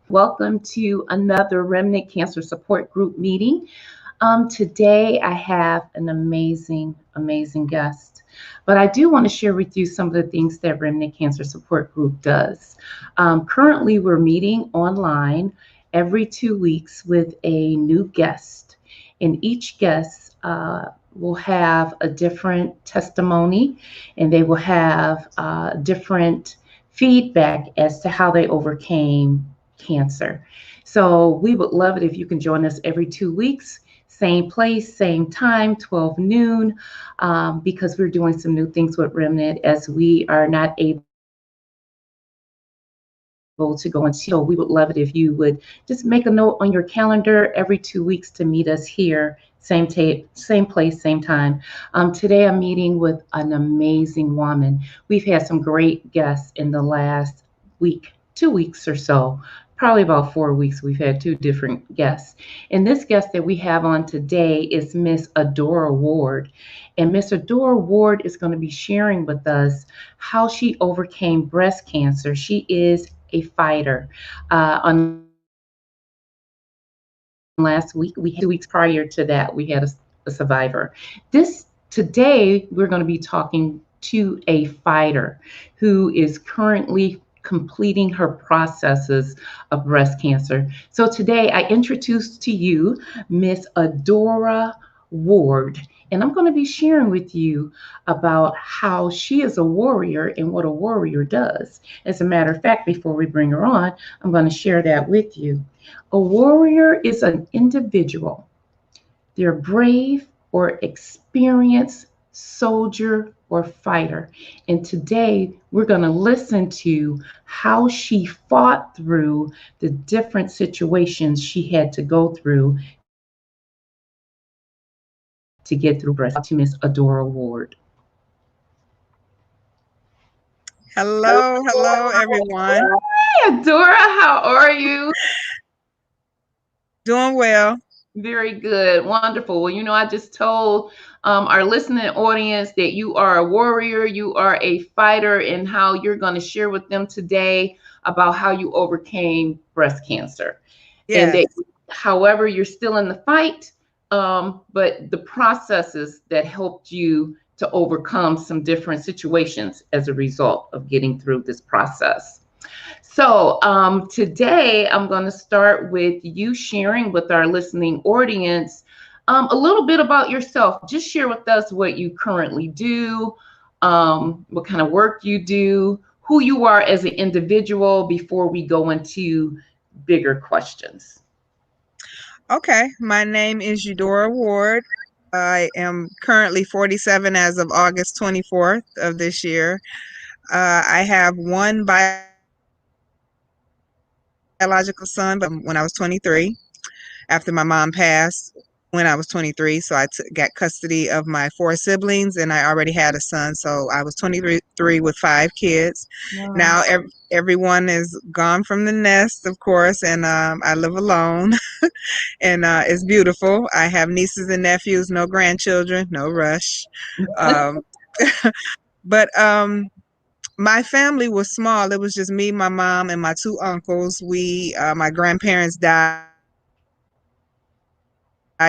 Welcome to another Remnant Cancer Support Group meeting. Today I have an amazing guest, but I do want to share with you some of the things that Remnant Cancer Support Group does. Currently, we're meeting online every 2 weeks with a new guest, and each guest will have a different testimony, and they will have different feedback as to how they overcame cancer. So we would love it if you can join us every 2 weeks, same place, same time, 12 noon, because we're doing some new things with Remnant as we are not able to go and see. So we would love it if you would just make a note on your calendar every 2 weeks to meet us here, same place, same time. Today I'm meeting with an amazing woman. We've had some great guests in the last week, 2 weeks or so. Probably about 4 weeks, we've had two different guests. And this guest that we have on today is Miss Dora Ward. And Miss Dora Ward is going to be sharing with us how she overcame breast cancer. She is a fighter. On last week, we had 2 weeks prior to that, we had a survivor. Today, we're going to be talking to a fighter who is currently completing her processes of breast cancer. So today I introduce to you Miss Dora Ward, and I'm going to be sharing with you about how she is a warrior and what a warrior does. As a matter of fact, before we bring her on, I'm going to share that with you. A warrior is an individual. They're brave or experienced soldier or fighter. And today we're going to listen to how she fought through the different situations she had to go through to get through breast to Miss Dora Ward. Hello, everyone. Hey, Dora, how are you? Doing well. Very good. Wonderful. Well, I just told our listening audience that you are a warrior, you are a fighter, and how you're going to share with them today about how you overcame breast cancer. And Yes. that, however, you're still in the fight, but the processes that helped you to overcome some different situations as a result of getting through this process. So today I'm going to start with you sharing with our listening audience a little bit about yourself. Just share with us what you currently do, what kind of work you do, who you are as an individual before we go into bigger questions. Okay. My name is Dora Ward. I am currently 47 as of August 24th of this year. I have one biological son, but when I was 23, after my mom passed when I was 23. So got custody of my four siblings, and I already had a son. So I was 23 with five kids. Wow. Now everyone is gone from the nest, of course, and I live alone. And it's beautiful. I have nieces and nephews, no grandchildren, no rush. Um, but my family was small. It was just me, my mom, and my two uncles. My grandparents died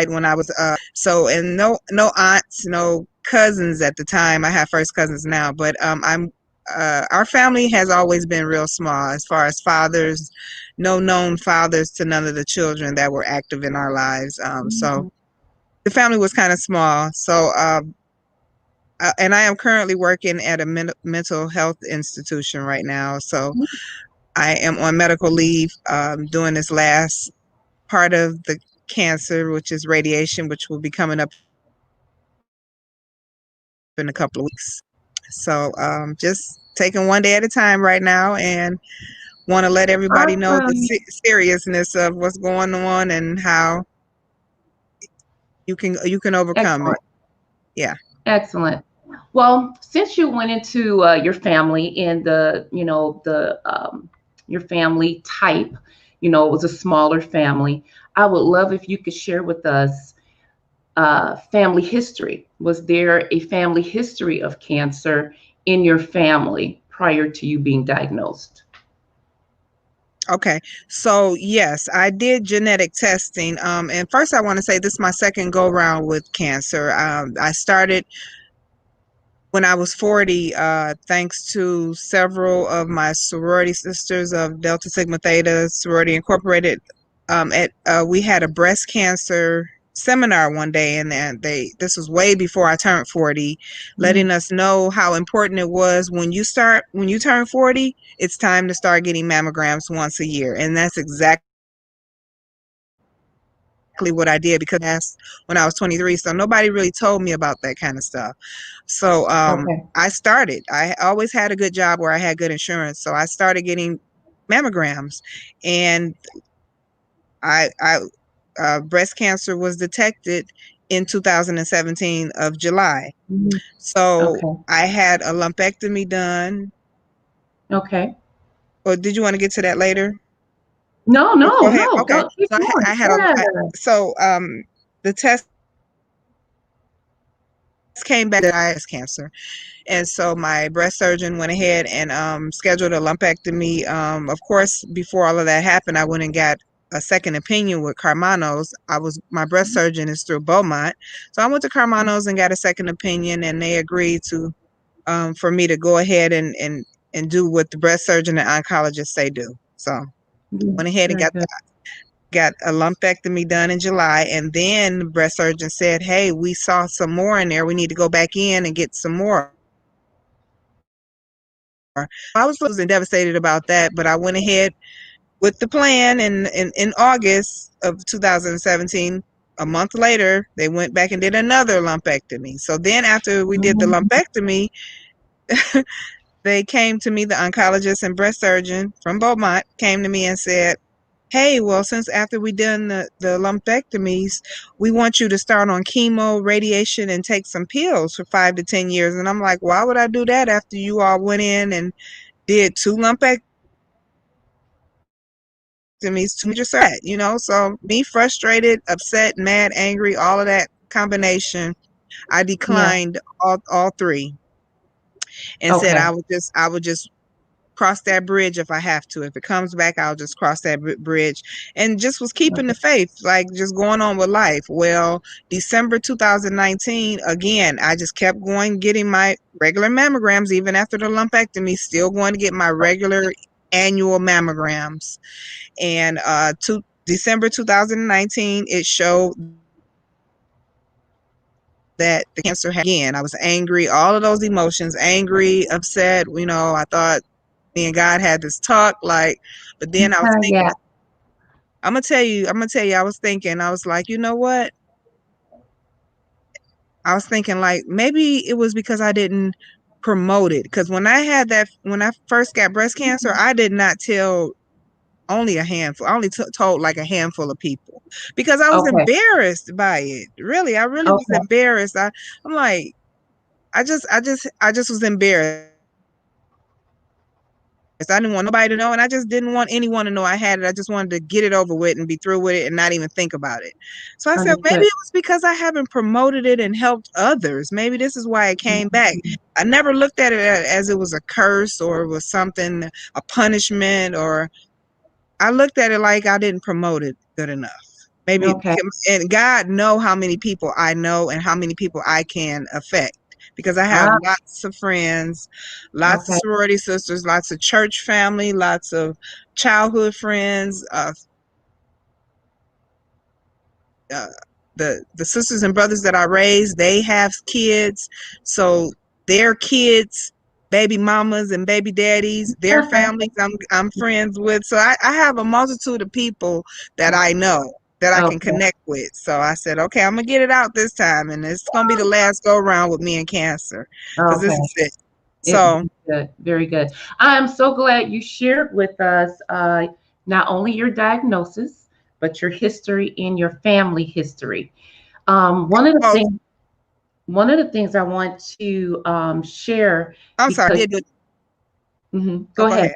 when I was and no aunts, no cousins at the time. I have first cousins now, but I'm our family has always been real small as far as fathers, no known fathers to none of the children that were active in our lives. So the family was kind of small. So and I am currently working at a mental health institution right now. So I am on medical leave, doing this last part of the cancer, which is radiation, which will be coming up in a couple of weeks. So just taking one day at a time right now, and want to let everybody know the Awesome. seriousness of what's going on and how you can overcome it. Excellent. Yeah. Excellent. Well, since you went into your family and your family type, it was a smaller family. I would love if you could share with us family history. Was there a family history of cancer in your family prior to you being diagnosed? Okay, so yes, I did genetic testing. And first, I want to say this is my second go round with cancer. I started when I was 40, thanks to several of my sorority sisters of Delta Sigma Theta Sorority Incorporated. We had a breast cancer seminar one day, and then this was way before I turned 40, letting us know how important it was when you turn 40, it's time to start getting mammograms once a year, and that's exactly what I did because when I was 23, so nobody really told me about that kind of stuff. So Okay. I started. I always had a good job where I had good insurance, so I started getting mammograms, and I breast cancer was detected in 2017 of July. Mhm. So Okay. I had a lumpectomy done. Okay. Or did you want to get to that later? No, Or no, go ahead. no. Okay. Go keep So going. I had a Yeah. so the test came back that I had cancer. And so my breast surgeon went ahead and scheduled a lumpectomy. Of course, before all of that happened, I went and got a second opinion with Carmano's. My breast surgeon is through Beaumont. So I went to Carmano's and got a second opinion, and they agreed to for me to go ahead and do what the breast surgeon and oncologist say do. So Yeah, went ahead and very good. got a lumpectomy done in July, and then the breast surgeon said, "Hey, we saw some more in there. We need to go back in and get some more." I was losing devastated about that, but I went ahead with the plan. And in August of 2017, a month later, they went back and did another lumpectomy. So then after we did the Mhm. lumpectomy, they came to me, the oncologist and breast surgeon from Beaumont came to me and said, "Hey, well, since after we done the lumpectomies, we want you to start on chemo, radiation, and take some pills for 5 to 10 years." And I'm like, why would I do that after you all went in and did two lumpectomies to major surgery, So me frustrated, upset, mad, angry, all of that combination, I Yeah. declined all three and said Okay. I would just cross that bridge if I have to. If it comes back, I'll just cross that bridge, and just was keeping the Okay. faith, like just going on with life. Well, December 2019, again, I just kept going, getting my regular mammograms, even after the lumpectomy, still going to get my regular annual mammograms. And to December 2019, it showed that the cancer had again. I was angry, all of those emotions, angry, upset. I thought me and God had this talk, like, but then I was thinking, Yeah. I'm gonna tell you, I was thinking, I was like, you know what? I was thinking like maybe it was because I didn't promote it. Because when I first got breast cancer, I did not tell only a handful. I only told like a handful of people because I was Okay. embarrassed by it. Really, I really was Okay. embarrassed. I'm like, I just was embarrassed. I didn't want nobody to know, and I just didn't want anyone to know I had it. I just wanted to get it over with and be through with it and not even think about it. So I said, maybe Understood. it was because I haven't promoted it and helped others. Maybe this is why it came back. Mhm. I never looked at it as it was a curse or it was something, a punishment, or I looked at it like I didn't promote it good enough. Maybe, Okay. and God know how many people I know and how many people I can affect because I have Ah, lots of friends, lots of okay. sorority sisters, lots of church family, lots of childhood friends, uh, the sisters and brothers that I raised, they have kids, so their kids, baby mamas and baby daddies, their families, I'm friends with. So I have a multitude of people that I know that I can Okay. connect with. So I said, okay, I'm gonna get it out this time, and it's gonna be the last go around with me and cancer, because this Okay. is it. It So very good. Very good. I'm so glad you shared with us not only your diagnosis, but your history and your family history. Um, one of the oh, things one of the things I want to share I'm sorry, I because did do. Oh, go go ahead. ahead.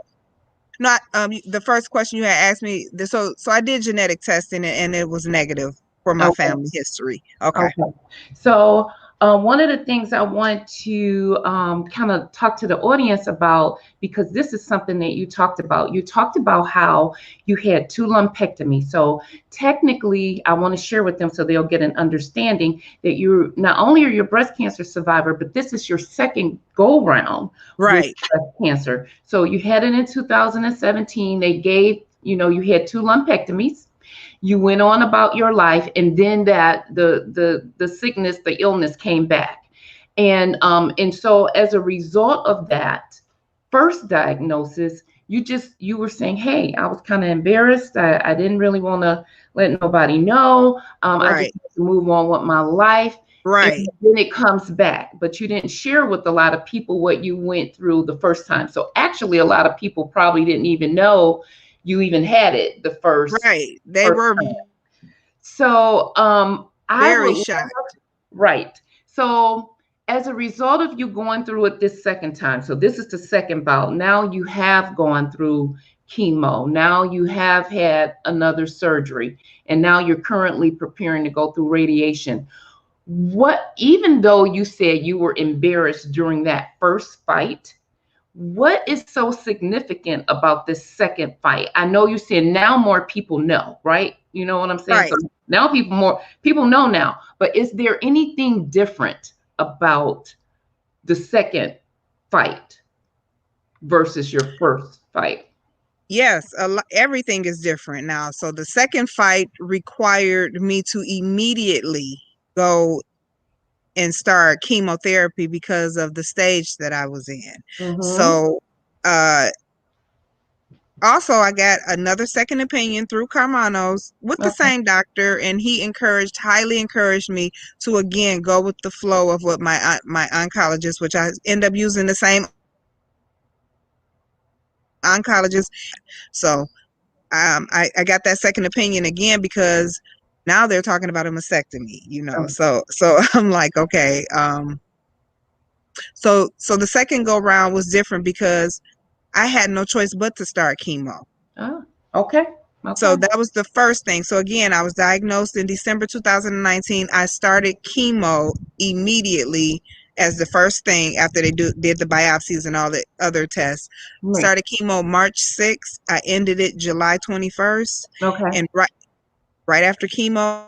Not the first question you had asked me. So I did genetic testing, and it was negative for my Okay. family history. Okay. Okay. So One of the things I want to kind of talk to the audience about, because this is something that you talked about. You talked about how you had 2 lumpectomies. So technically, I want to share with them so they'll get an understanding that you not only are you a breast cancer survivor, but this is your second go round with Right. breast cancer. So you had it in 2017. They gave, you had 2 lumpectomies. You went on about your life, and then that the sickness, the illness came back. And so as a result of that first diagnosis, you were saying, hey, I was kind of embarrassed. I didn't really want to let nobody know. I just Right. had to move on with my life. And Right. then it comes back, but you didn't share with a lot of people what you went through the first time. So actually, a lot of people probably didn't even know you even had it the first Right. They were time. So I very would, shocked. right. So as a result of you going through it this second time, so this is the second bout. Now you have gone through chemo. Now you have had another surgery, and now you're currently preparing to go through radiation. Even though you said you were embarrassed during that first fight, what is so significant about this second fight? I know you said now more people know, right? You know what I'm saying? Right. So now more people know now. But is there anything different about the second fight versus your first fight? Yes, everything is different now. So the second fight required me to immediately go and start chemotherapy because of the stage that I was in. Mm-hmm. So also I got another second opinion through Carmano's with the Okay. same doctor, and he highly encouraged me to again go with the flow of what my oncologist, which I end up using the same oncologist. So I got that second opinion again because now they're talking about a mastectomy. So I'm like, okay. So the second go round was different because I had no choice but to start chemo. Oh, okay. So Okay. that was the first thing. So again, I was diagnosed in December 2019. I started chemo immediately as the first thing after they did the biopsies and all the other tests. Right. Started chemo March 6th. I ended it July 21st. Okay. And right after chemo,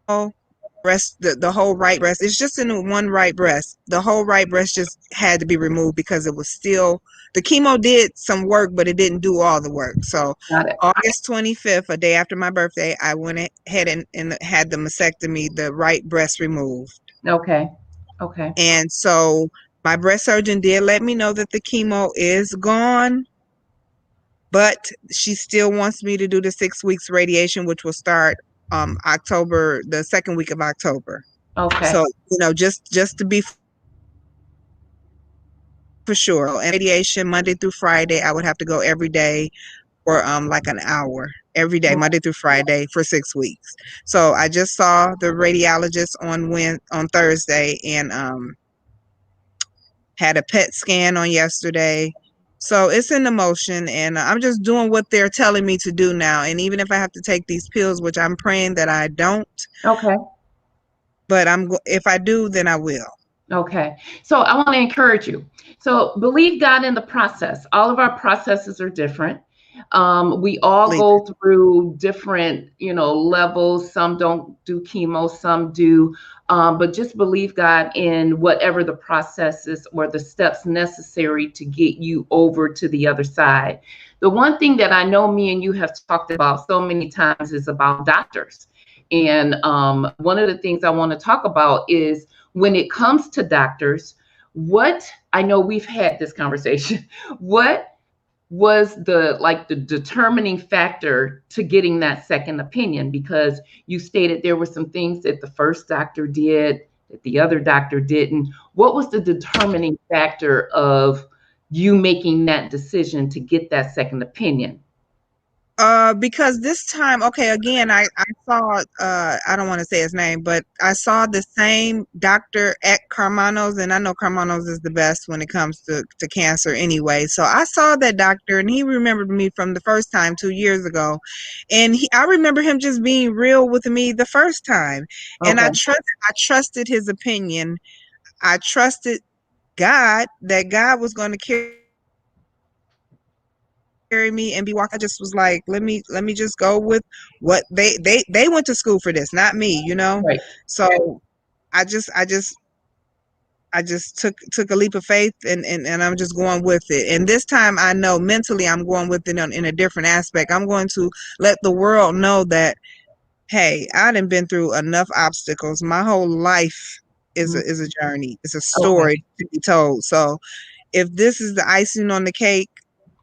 the whole right breast, it's just in one right breast. The whole right breast just had to be removed because it was still, the chemo did some work, but it didn't do all the work. So Got it. August 25th, a day after my birthday, I went ahead and had the mastectomy, the right breast removed. Okay. Okay. And so my breast surgeon did let me know that the chemo is gone, but she still wants me to do the 6 weeks radiation, which will start October, the second week of October. Okay. So, just to be for sure. And radiation Monday through Friday, I would have to go every day for like an hour every day, Monday through Friday for 6 weeks. So I just saw the radiologist on Thursday and had a PET scan on yesterday. So it's in the motion, and I'm just doing what they're telling me to do now. And even if I have to take these pills, which I'm praying that I don't, Okay. but if I do, then I will. Okay. So I want to encourage you. So believe God in the process. All of our processes are different. We all go through different, levels. Some don't do chemo, some do. But just believe God in whatever the process is or the steps necessary to get you over to the other side. The one thing that I know me and you have talked about so many times is about doctors. And one of the things I want to talk about is when it comes to doctors, I know we've had this conversation, what was the determining factor to getting that second opinion? Because you stated there were some things that the first doctor did that the other doctor didn't. What was the determining factor of you making that decision to get that second opinion? Because this time, okay, again, I saw, I don't want to say his name, but I saw the same doctor at Carmano's, and I know Carmano's is the best when it comes to cancer anyway. So I saw that doctor, and he remembered me from the first time 2 years ago. And I remember him just being real with me the first time. And Okay. I trusted his opinion. I trusted God, that God was going to carry me and be walking. I just was like, let me just go with what they went to school for this, not me, So Right. I just took a leap of faith, and I'm just going with it. And this time I know mentally I'm going with it in a different aspect. I'm going to let the world know that, hey, I done been through enough obstacles. My whole life is Mhm. a journey. It's a Okay. story to be told. So if this is the icing on the cake,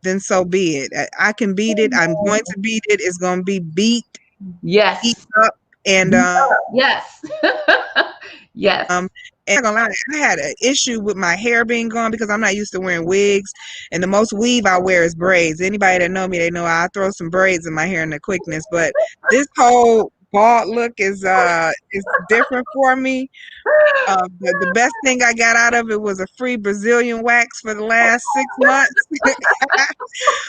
then so be it. I can beat it. I'm going to beat it. It's going to be beat Yes. up, and Yes. Yes. and I'm not gonna lie, I had an issue with my hair being gone because I'm not used to wearing wigs, and the most weave I wear is braids. Anybody that know me, they know I throw some braids in my hair in the quickness. But this whole bald look is different for me. The best thing I got out of it was a free Brazilian wax for the last 6 months.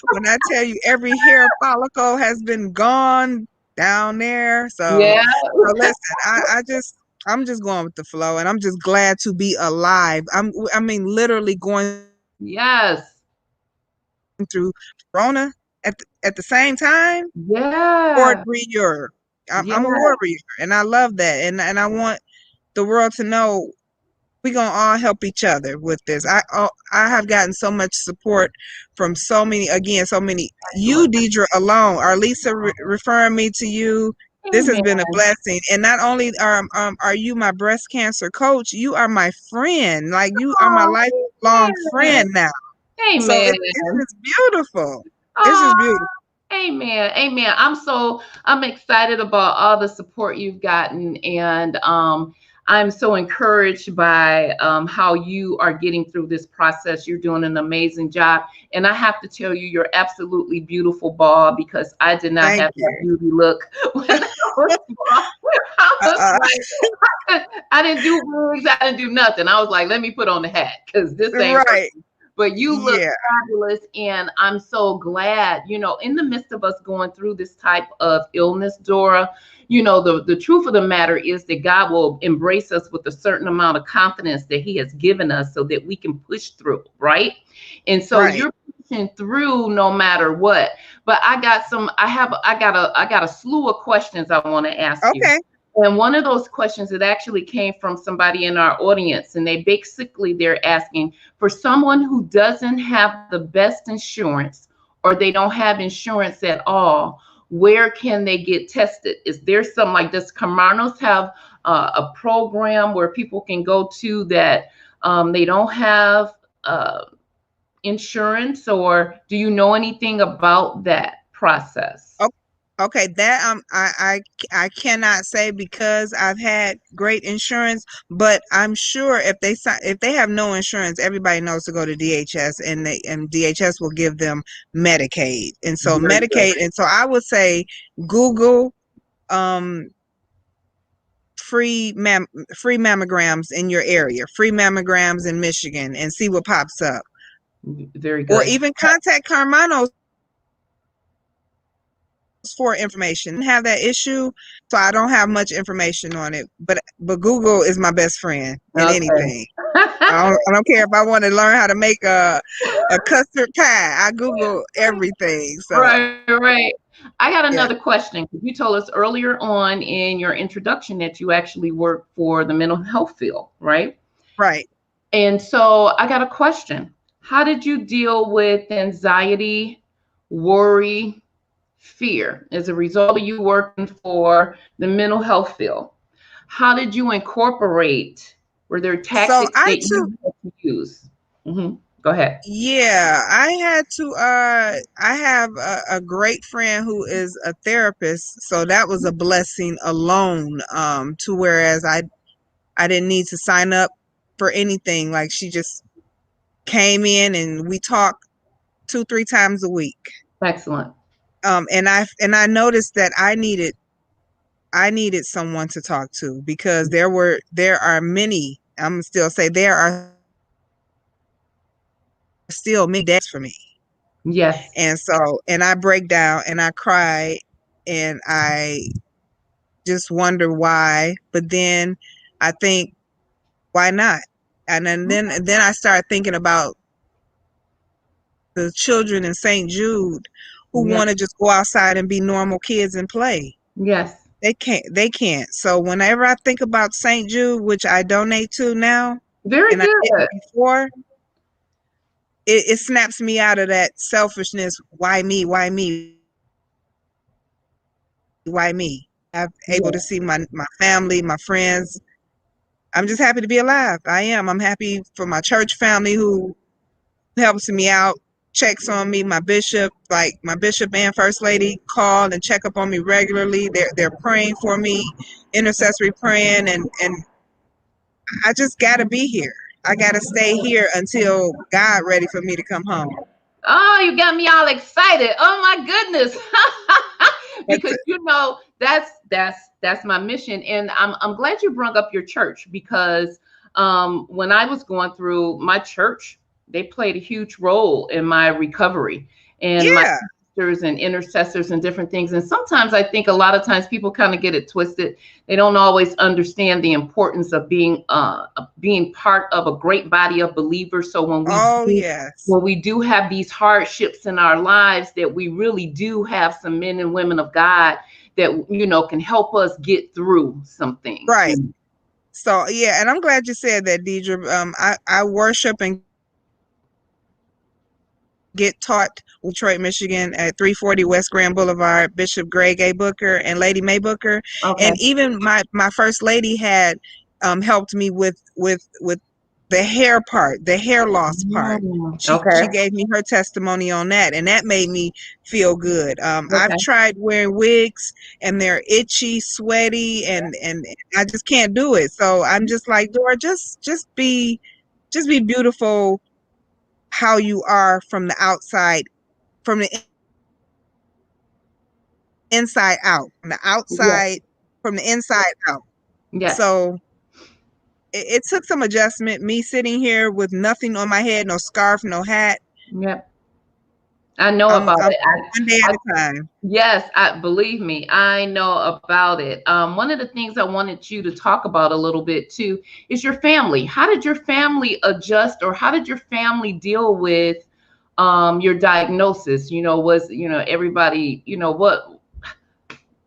When I tell you every hair follicle has been gone down there. Yeah. So listen, I'm just going with the flow, and I'm just glad to be alive. I mean literally going through Yes. Corona at the same time. Yeah. Wardwarrior. I'm a Yeah. warrior, and I love that, and I want the world to know we gonna all help each other with this. I have gotten so much support from so many, again, so many. You, Excellent. Deidra, alone, or Lisa referring me to you. This has Amen. been a blessing. And not only are you my breast cancer coach, you are my friend. Like, you are my Oh, lifelong amen. friend now. So Amen. it's just beautiful. It's Oh, just beautiful. amen. Amen. I'm excited about all the support you've gotten, and I'm so encouraged by how you are getting through this process. You're doing an amazing job. And I have to tell you, you're absolutely beautiful, Bob, because I did not Thank have that you. beauty look when I was small. I was Uh, like, I didn't do wigs, I didn't do nothing. I was like, let me put on the hat because this ain't right. working. But you look Yeah. fabulous, and I'm so glad, in the midst of us going through this type of illness, Dora, the truth of the matter is that God will embrace us with a certain amount of confidence that He has given us so that we can push through, right? And so Right. you're pushing through no matter what. But I got a slew of questions I want to ask you. Okay. And one of those questions that actually came from somebody in our audience, and they're asking, for someone who doesn't have the best insurance or they don't have insurance at all, where can they get tested? Is there something like this? Carmanos have a program where people can go to that they don't have insurance, or do you know anything about that process? Okay, that I cannot say because I've had great insurance, but I'm sure if they have no insurance, everybody knows to go to DHS, and DHS will give them Medicaid. And so Very good. Medicaid, and so I would say Google um free free mammograms in your area, free mammograms in Michigan, and see what pops up. Very Or good. even contact Carmanos for information. I didn't have that issue, so I don't have much information on it. But Google is my best friend in Okay. anything. I don't care if I want to learn how to make a custard pie. I Google everything. So Right, right. I got yeah, another question. You told us earlier on in your introduction that you actually work for the mental health field, right? right. And so I got a question. How did you deal with anxiety, worry, fear as a result of you working for the mental health field? How did you incorporate? Were there So tactics that you had to use? Go ahead. yeah, I had to I have a great friend who is a therapist, so that was a blessing alone. To whereas I didn't need to sign up for anything. Like, she just came in and we talked 2, 3 times a week. Excellent. And I noticed that I needed someone to talk to, because there are many, I'm gonna still say there are still many days for me. Yes. And so, and I break down and I cry and I just wonder why. But then I think, why not? And then I start thinking about the children in St. Jude who Yes. want to just go outside and be normal kids and play. Yes. They can't. So whenever I think about St. Jude, which I donate to now, Very and I good. didn't before, it snaps me out of that selfishness. Why me? Why me? Why me? I'm able to Yes. see my family, my friends. I'm just happy to be alive. I am. I'm happy for my church family who helps me out, checks on me. My bishop, like my bishop and first lady, call and check up on me regularly. They're praying for me, intercessory praying, and I just gotta be here. I gotta stay here until God ready for me to come home. Oh, you got me all excited. Oh my goodness. That's Because it. that's my mission. And I'm glad you brought up your church, because when I was going through my church, they played a huge role in my recovery, and my Yeah. pastors and intercessors and different things. And sometimes I think a lot of times people kind of get it twisted. They don't always understand the importance of being part of a great body of believers. So Oh yes. when we do have these hardships in our lives, that we really do have some men and women of God that can help us get through some things. Right. So yeah, and I'm glad you said that, Deidre. I worship and get taught Detroit, Michigan at 340 West Grand Boulevard, Bishop Greg A. Booker and Lady May Booker. Okay. And even my first lady had helped me with the hair part, the hair loss part. She Okay. gave me her testimony on that, and that made me feel good. I've Okay. tried wearing wigs, and they're itchy, sweaty, and I just can't do it. So I'm just like, Dora, just be beautiful how you are from the outside, from the inside out, from the Yes. outside, from the inside out. Yes. So it took some adjustment. Me sitting here with nothing on my head, no scarf, no hat. Yep. I know I'm about I'm it. one day at I a time. Yes, I believe me, I know about it. One of the things I wanted you to talk about a little bit too is your family. How did your family adjust, or how did your family deal with your diagnosis? Was everybody,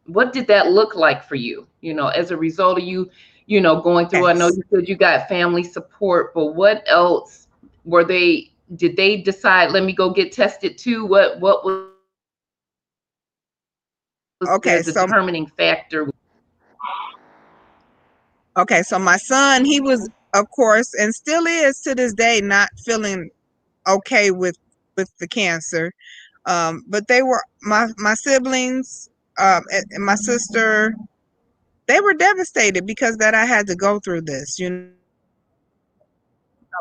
what did that look like for you? As a result of you going through. I know Yes. you said you got family support, but what else were they? Did they decide, let me go get tested too? What was the Okay. So determining factor? okay. So my son, he was, of course, and still is to this day, not feeling okay with the cancer. But they were my siblings, and my sister. They were devastated because that I had to go through this.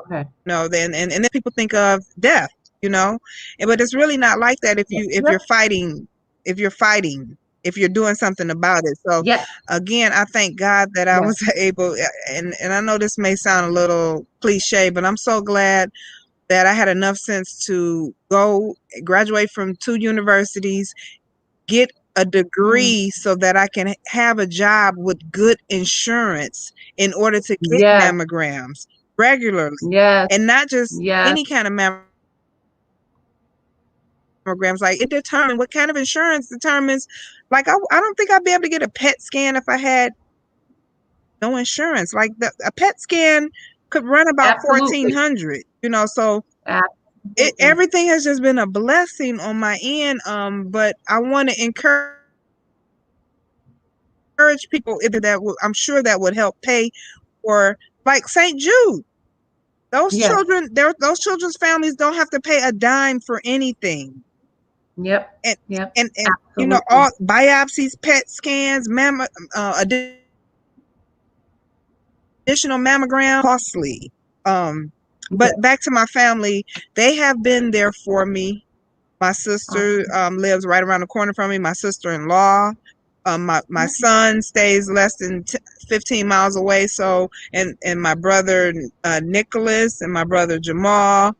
Okay. Then and then people think of death, but it's really not like that if you're Yep. fighting, if you're fighting, if you're doing something about it. So Yes. again, I thank God that I Yes. was able, and I know this may sound a little cliche, but I'm so glad that I had enough sense to go graduate from 2 universities, get a Mm. degree so that I can have a job with good insurance in order to get Yes. mammograms regularly, Yes. and not just Yes. any kind of mammograms. Like it determines what kind of insurance determines. Like I don't think I'd be able to get a PET scan if I had no insurance. Like a PET scan could run about Absolutely. 1,400. So Absolutely. everything has just been a blessing on my end. But I want to encourage people either I'm sure that would help pay for, like St. Jude. Those Yes. children, those children's families don't have to pay a dime for anything. Yep. And Yep. and Absolutely. all biopsies, PET scans, additional mammogram, costly. But Yes. back to my family, they have been there for me. My sister lives right around the corner from me. My sister-in-law. My son stays less than 15 miles away. So, and my brother Nicholas and my brother Jamal,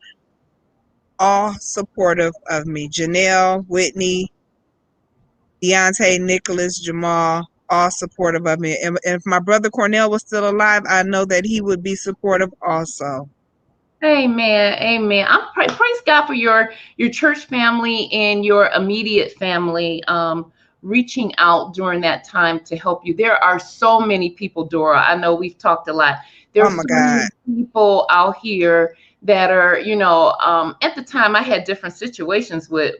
all supportive of me. Janelle, Whitney, Deontay, Nicholas, Jamal, all supportive of me. And if my brother Cornell was still alive, I know that he would be supportive also. Amen. Amen. Praise God for your church family and your immediate family reaching out during that time to help you. There are so many people, Dora. I know we've talked a lot. Oh There's my so God. many people out here that are, at the time I had different situations with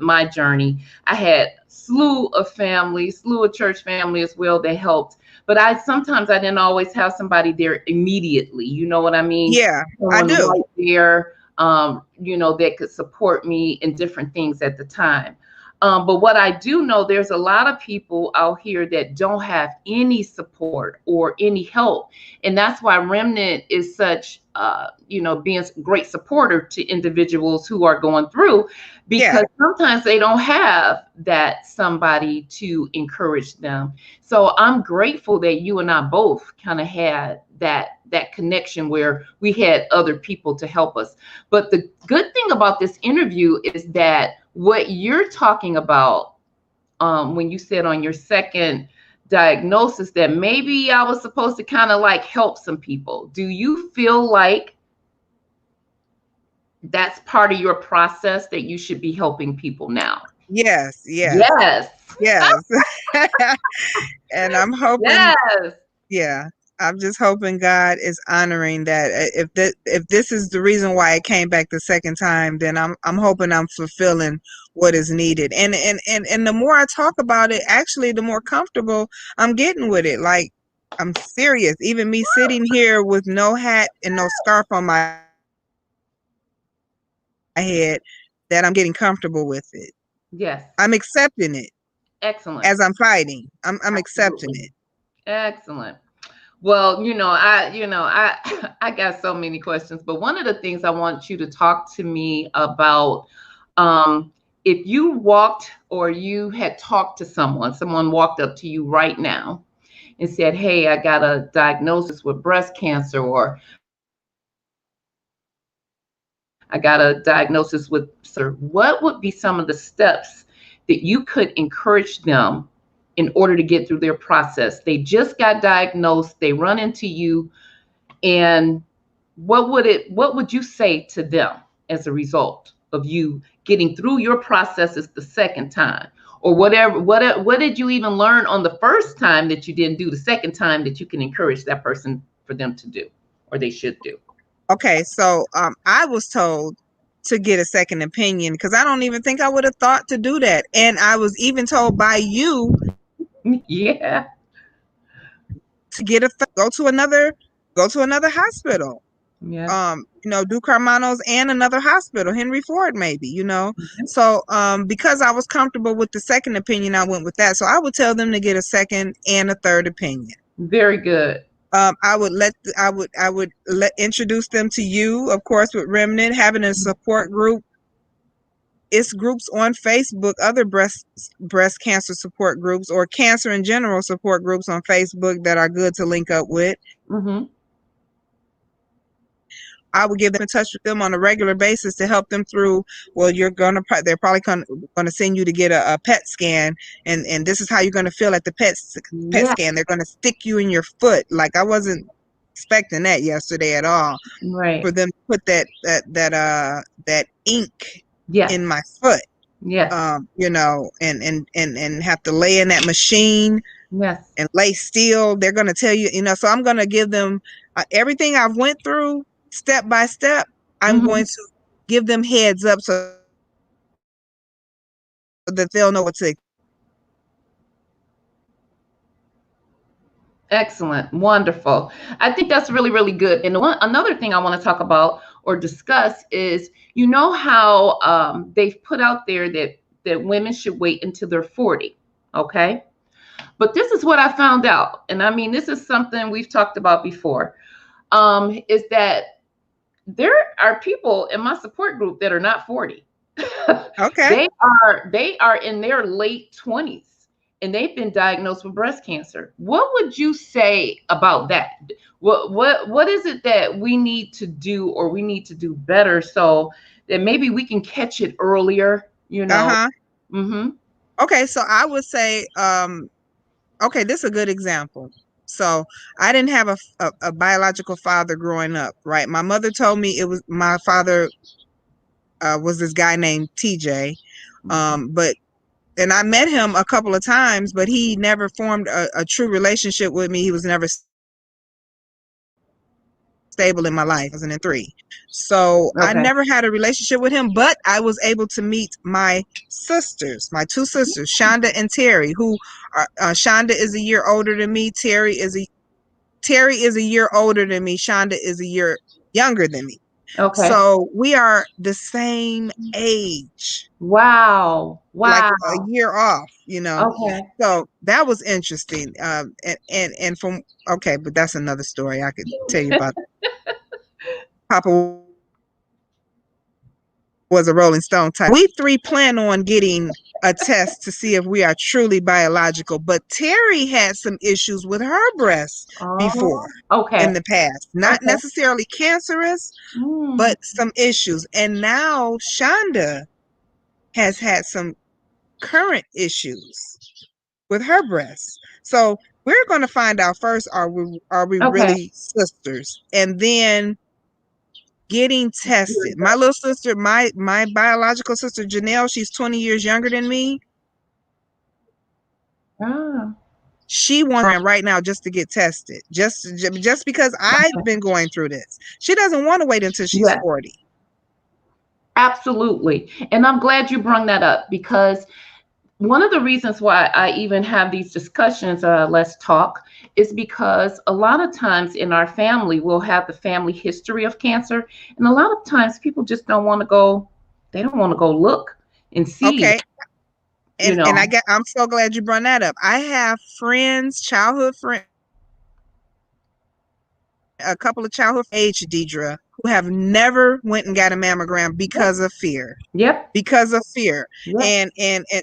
my journey. I had slew of church family as well that helped. But sometimes I didn't always have somebody there immediately. You know what I mean? Yeah, I Someone do. right there, that could support me in different things at the time. But what I do know, there's a lot of people out here that don't have any support or any help. And that's why Remnant is such, being a great supporter to individuals who are going through, Yeah. because sometimes they don't have that somebody to encourage them. So I'm grateful that you and I both kind of had that connection where we had other people to help us. But the good thing about this interview is that what you're talking about, when you said on your second diagnosis that maybe I was supposed to kind of like help some people, do you feel like that's part of your process, that you should be helping people now? Yes, yes, Yes. yes. And I'm hoping, Yes. yeah, I'm just hoping God is honoring that. If this is the reason why it came back the second time, then I'm hoping I'm fulfilling what is needed. And the more I talk about it, actually, the more comfortable I'm getting with it. Like, I'm serious. Even me sitting here with no hat and no scarf on my head, that I'm getting comfortable with it. Yes. I'm accepting it Excellent. as I'm fighting. I'm accepting Absolutely. it. Excellent. Well, I got so many questions, but one of the things I want you to talk to me about, if you walked or you had talked to someone walked up to you right now and said, "Hey, I got a diagnosis with breast cancer," or "I got a diagnosis with," sir, what would be some of the steps that you could encourage them in order to get through their process? They just got diagnosed, they run into you, and what would you say to them as a result of you getting through your processes the second time? Or whatever, what did you even learn on the first time that you didn't do the second time that you can encourage that person for them to do, or they should do? Okay, so I was told to get a second opinion because I don't even think I would have thought to do that. And I was even told by you Yeah. to go to another hospital. Yeah. Do Carmanos and another hospital, Henry Ford, maybe. So because I was comfortable with the second opinion, I went with that. So I would tell them to get a second and a third opinion. Very good. I would introduce them to you, of course, with Remnant, having a support group. It's groups on Facebook, other breast cancer support groups or cancer in general support groups on Facebook that are good to link up with. Mm-hmm. I would get them in touch with them on a regular basis to help them through. Well, they're probably going to send you to get a PET scan, and this is how you're going to feel at the PET Yeah. scan. They're going to stick you in your foot. Like, I wasn't expecting that yesterday at all. Right. For them to put that ink Yes. in my foot. Yes. And have to lay in that machine. Yes. And lay still. They're going to tell you, so I'm going to give them everything I've went through step by step. I'm Mm-hmm. going to give them heads up so that they'll know what to expect. Excellent. Wonderful. I think that's really, really good. And another thing I want to talk about or discuss is, how they've put out there that women should wait until they're 40. Okay. But this is what I found out. And I mean, this is something we've talked about before, is that there are people in my support group that are not 40. Okay. They are in their late 20s and they've been diagnosed with breast cancer. What would you say about that? What is it that we need to do or we need to do better so that maybe we can catch it earlier, you know? Uh-huh. Mhm. Okay, so I would say, okay, this is a good example. So I didn't have a biological father growing up, right? My mother told me it was my father was this guy named TJ. But and I met him a couple of times, but he never formed a true relationship with me. He was never stable in my life. 2003. So I Okay. never had a relationship with him, but I was able to meet my sisters, my two sisters, Shonda and Terry, who are, Shonda is a year older than me. Terry is a year older than me. Shonda is a year younger than me. Okay. So we are the same age, Wow. like Wow. a year off, you know. Okay. So that was interesting. And from okay, but that's another story I could tell you about. Papa was a Rolling Stone type. We three plan on getting a test to see if we are truly biological. But Terry had some issues with her breasts Oh, before in okay. the past, not Okay. necessarily cancerous, Mm, but some issues. And now Shonda has had some current issues with her breasts. So we're going to find out first, are we okay. really sisters? And then getting tested. My little sister, my biological sister Janelle, she's 20 years younger than me. Ah, She wants right now just to get tested, just because I've okay. been going through this. She doesn't want to wait until she's Yes, 40. absolutely. And I'm glad you brought that up because one of the reasons why I even have these discussions, let's talk, is because a lot of times in our family, we'll have the family history of cancer. And a lot of times people just don't want to go, they don't want to go look and see, Okay, you and know. I'm so glad you brought that up. I have friends, childhood friends, a couple of childhood age, Deidra, who have never went and got a mammogram Yep, because of fear. yep, Because of fear. yep. And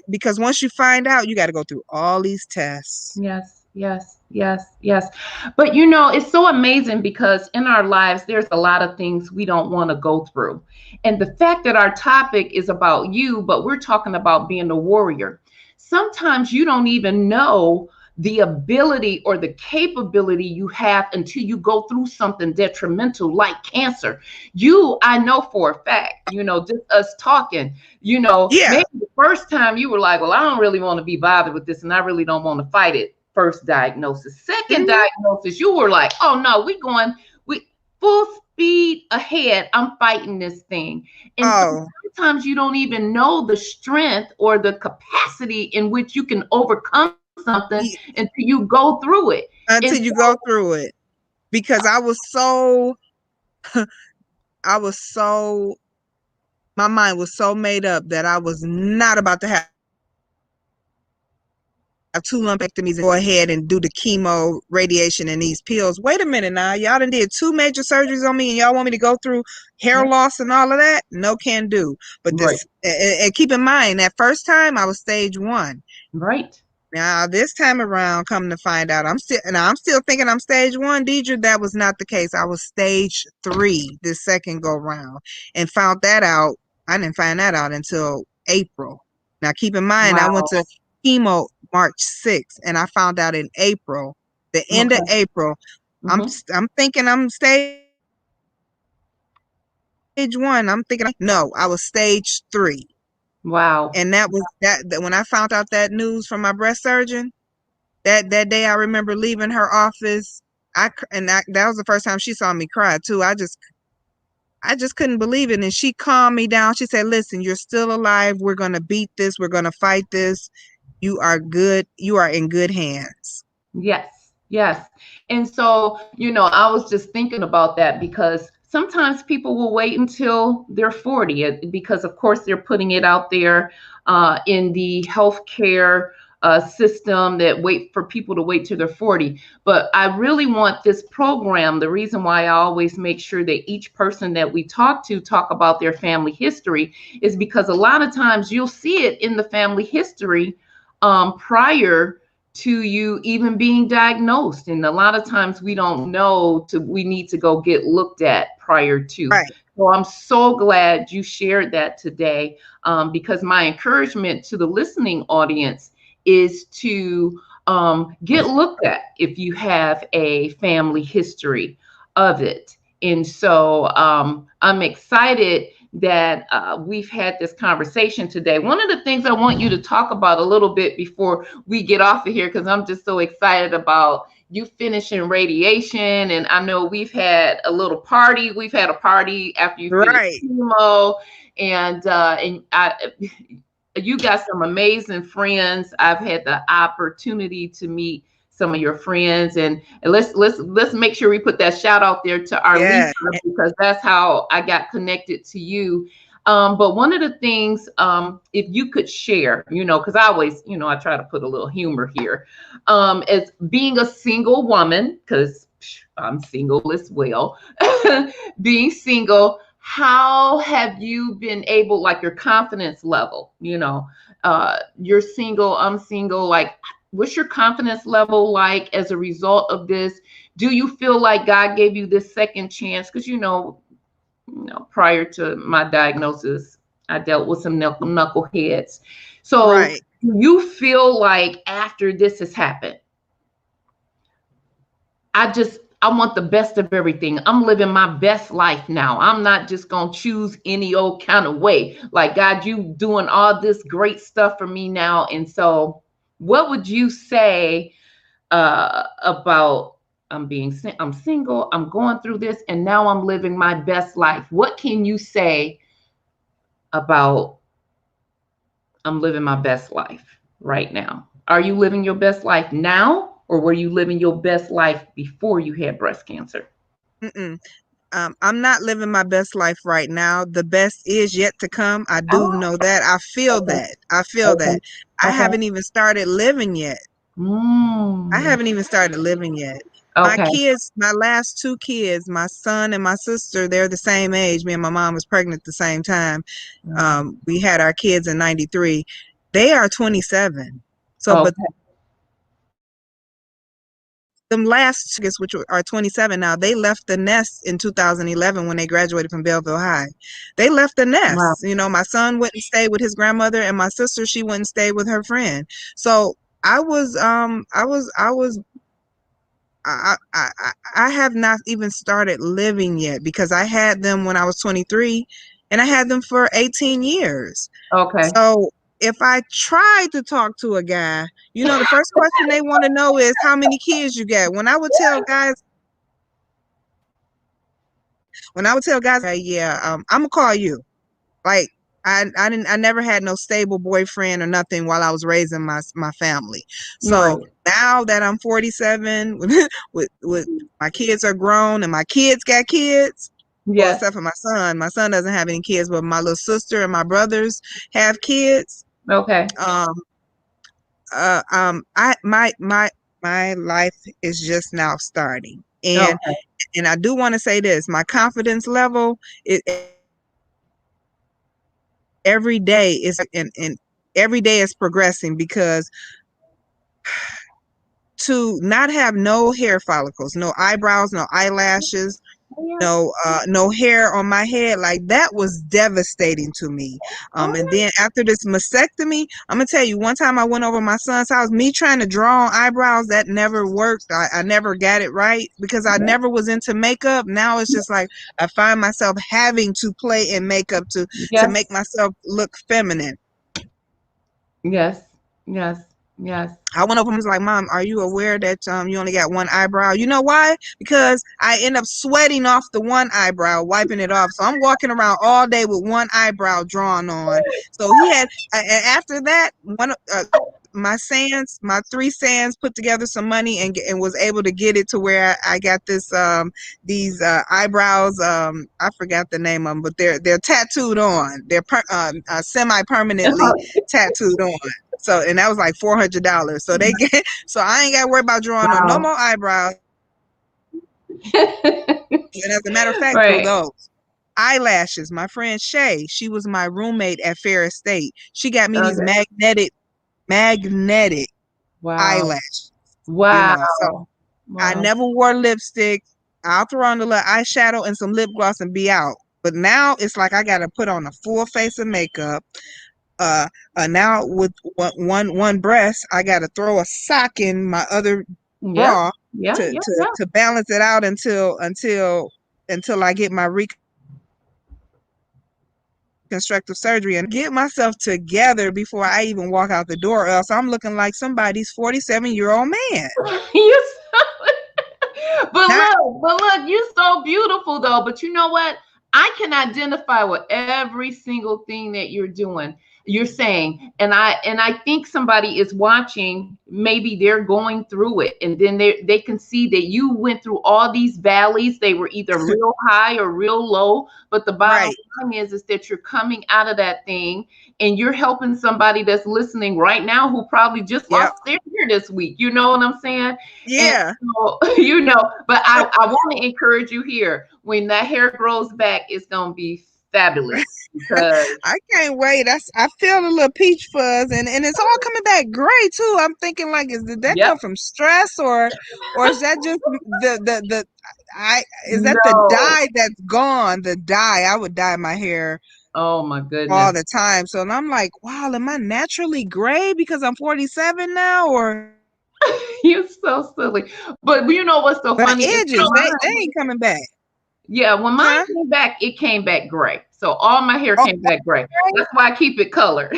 because once you find out, you got to go through all these tests. Yes, yes, yes, yes. But you know, it's so amazing because in our lives, there's a lot of things we don't want to go through. And the fact that our topic is about you, but we're talking about being a warrior. Sometimes you don't even know the ability or the capability you have until you go through something detrimental like cancer. I know for a fact, just us talking, Yeah. maybe the first time you were like, well, I don't really want to be bothered with this and I really don't want to fight it. First diagnosis. Second Hmm. diagnosis, you were like, oh no, we full speed ahead. I'm fighting this thing. And so Oh, sometimes you don't even know the strength or the capacity in which you can overcome something y- until you go through it. And until you go through it. Because I was so, my mind was so made up that I was not about to have two lumpectomies and go ahead and do the chemo, radiation, and these pills. Wait a minute now. Y'all done did two major surgeries on me and y'all want me to go through hair yeah, loss and all of that? No can do. But right, this, and keep in mind, that first time I was stage 1. right. Now this time around, come to find out, I'm still thinking I'm stage 1, Deidre. That was not the case. I was stage 3 this second go round, and found that out. I didn't find that out until April. Now keep in mind, I went Wow. to chemo March 6th, and I found out in April, the end of Okay. April. Hmm. I'm thinking I'm stage 1. I'm thinking no, I was stage 3, Wow. and that when I found out that news from my breast surgeon. That day, I remember leaving her office. That was the first time she saw me cry too. I just couldn't believe it, and she calmed me down. She said, "Listen, you're still alive. We're gonna beat this. We're gonna fight this. You are good. You are in good hands." Yes, yes. And so, I was just thinking about that because sometimes people will wait until they're 40 because, of course, they're putting it out there in the healthcare system that wait for people to wait till they're 40. But I really want this program. The reason why I always make sure that each person that we talk to talk about their family history is because a lot of times you'll see it in the family history prior to you even being diagnosed. And a lot of times we don't know we need to go get looked at prior to. Right. So I'm so glad you shared that today, because my encouragement to the listening audience is to get looked at if you have a family history of it. And so I'm excited that we've had this conversation today. One of the things I want you to talk about a little bit before we get off of here, because I'm just so excited about you finishing radiation. And I know we've had a little party. We've had a party after you finished chemo. And you got some amazing friends. I've had the opportunity to meet some of your friends, and let's make sure we put that shout out there to our Lisa, because that's how I got connected to you. But one of the things, if you could share, because I always, I try to put a little humor here, as being a single woman, because I'm single as well, being single, how have you been able, like your confidence level, you're single, I'm single, like, what's your confidence level like as a result of this? Do you feel like God gave you this second chance? Because, prior to my diagnosis, I dealt with some knuckleheads. So do you feel like after this has happened, I want the best of everything. I'm living my best life now. I'm not just going to choose any old kind of way. Like, God, you doing all this great stuff for me now. And so what would you say about I'm single, I'm going through this, and now I'm living my best life? What can you say about I'm living my best life right now? Are you living your best life now, or were you living your best life before you had breast cancer? I'm not living my best life right now. The best is yet to come. I do know that. I feel that. I haven't even started living yet. I haven't even started living yet. My kids, my last two kids, my son and my sister, they're the same age. Me and my mom was pregnant at the same time. We had our kids in 93. They are 27. So, but them last kids, which are 27 now, they left the nest in 2011 when they graduated from Belleville High. They left the nest. Wow. My son wouldn't stay with his grandmother, and my sister, she wouldn't stay with her friend. So I have not even started living yet, because I had them when I was 23, and I had them for 18 years. So if I try to talk to a guy, the first question they want to know is how many kids you got. When I would tell guys, yeah, I'm gonna call you. Like, I never had no stable boyfriend or nothing while I was raising my family. So now that I'm 47, with my kids are grown and my kids got kids. Well, except for my son. My son doesn't have any kids, but my little sister and my brothers have kids. My life is just now starting. And I do want to say this, my confidence level every day is every day is progressing, because to not have no hair follicles, no eyebrows, no eyelashes, no hair on my head, like, that was devastating to me. And then after this mastectomy, I'm gonna tell you, one time I went over my son's house, me trying to draw on eyebrows, that never worked. I never got it right, because I never was into makeup. Now it's just like I find myself having to play in makeup to make myself look feminine. I went over and was like, Mom, are you aware that you only got one eyebrow? You know why? Because I end up sweating off the one eyebrow, wiping it off. So I'm walking around all day with one eyebrow drawn on. So he had, and after that, my 3 sands put together some money and was able to get it to where I got this these eyebrows. I forgot the name of them, but they're tattooed on. They're semi-permanently tattooed on. So, and that was like $400. So they get, so I ain't got to worry about drawing on no more eyebrows. And as a matter of fact, through Right. those eyelashes, my friend Shay, she was my roommate at Ferris State. She got me these magnetic Wow. eyelashes. Wow. You know, so I Wow. never wore lipstick. I'll throw on a little eyeshadow and some lip gloss and be out. But now it's like I got to put on a full face of makeup. Now with one breast, I got to throw a sock in my other bra to balance it out until I get my reconstructive surgery and get myself together before I even walk out the door. Or else I'm looking like somebody's 47-year-old man. But look, you're so beautiful though. But you know what? I can identify with every single thing that you're saying. And I think somebody is watching, maybe they're going through it. And then they can see that you went through all these valleys. They were either real high or real low. But the bottom line is that you're coming out of that thing and you're helping somebody that's listening right now who probably just lost their hair this week. You know what I'm saying? Yeah. And so, but I want to encourage you here. When that hair grows back, it's going to be fabulous. Because I can't wait. I feel a little peach fuzz and it's all coming back gray too. I'm thinking like, did that come from stress or is that just the dye that's gone? The dye, I would dye my hair. Oh my goodness. All the time. So I'm like, wow, am I naturally gray because I'm 47 now or? You're so silly. But you know what's so funny? Edges, they ain't coming back. Yeah, when mine came back, it came back gray. So all my hair came back gray. That's why I keep it colored.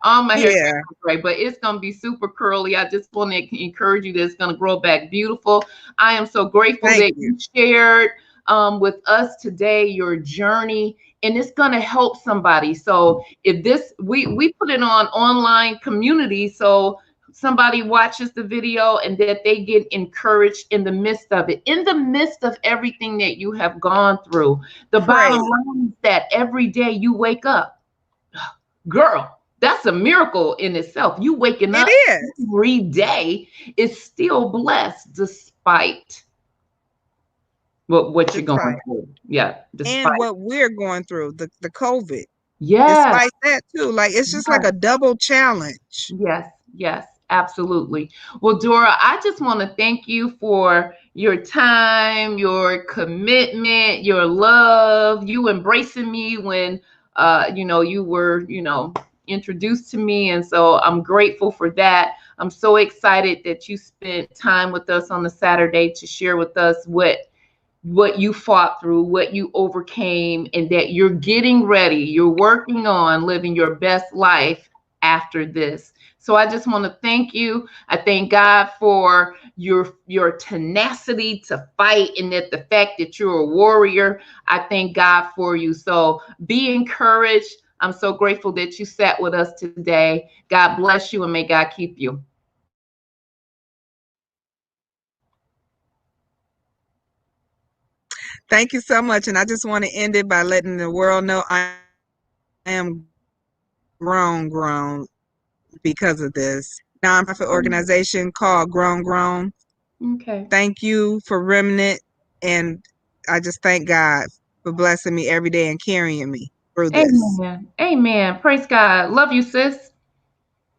All my hair came back gray, but it's going to be super curly. I just want to encourage you that it's going to grow back beautiful. I am so grateful that you shared with us today your journey, and it's going to help somebody. So if we put it on online community, so somebody watches the video and that they get encouraged in the midst of it, in the midst of everything that you have gone through. The bottom line is that every day you wake up, girl, that's a miracle in itself. You waking up every day is still blessed despite what you're going through. Yeah. And what we're going through, the COVID. Yeah. Despite that too. Like it's just like a double challenge. Yes, absolutely. Well, Dora, I just want to thank you for your time, your commitment, your love, you embracing me when you were, introduced to me. And so I'm grateful for that. I'm so excited that you spent time with us on the Saturday to share with us what you fought through, what you overcame, and that you're getting ready. You're working on living your best life after this. So I just want to thank you. I thank God for your tenacity to fight, and that the fact that you're a warrior. I thank God for you. So be encouraged. I'm so grateful that you sat with us today. God bless you and may God keep you. Thank you so much. And I just want to end it by letting the world know I am grown because of this nonprofit organization called Grown. Okay. Thank you for Remnant. And I just thank God for blessing me every day and carrying me through this. Amen. Praise God. Love you, sis.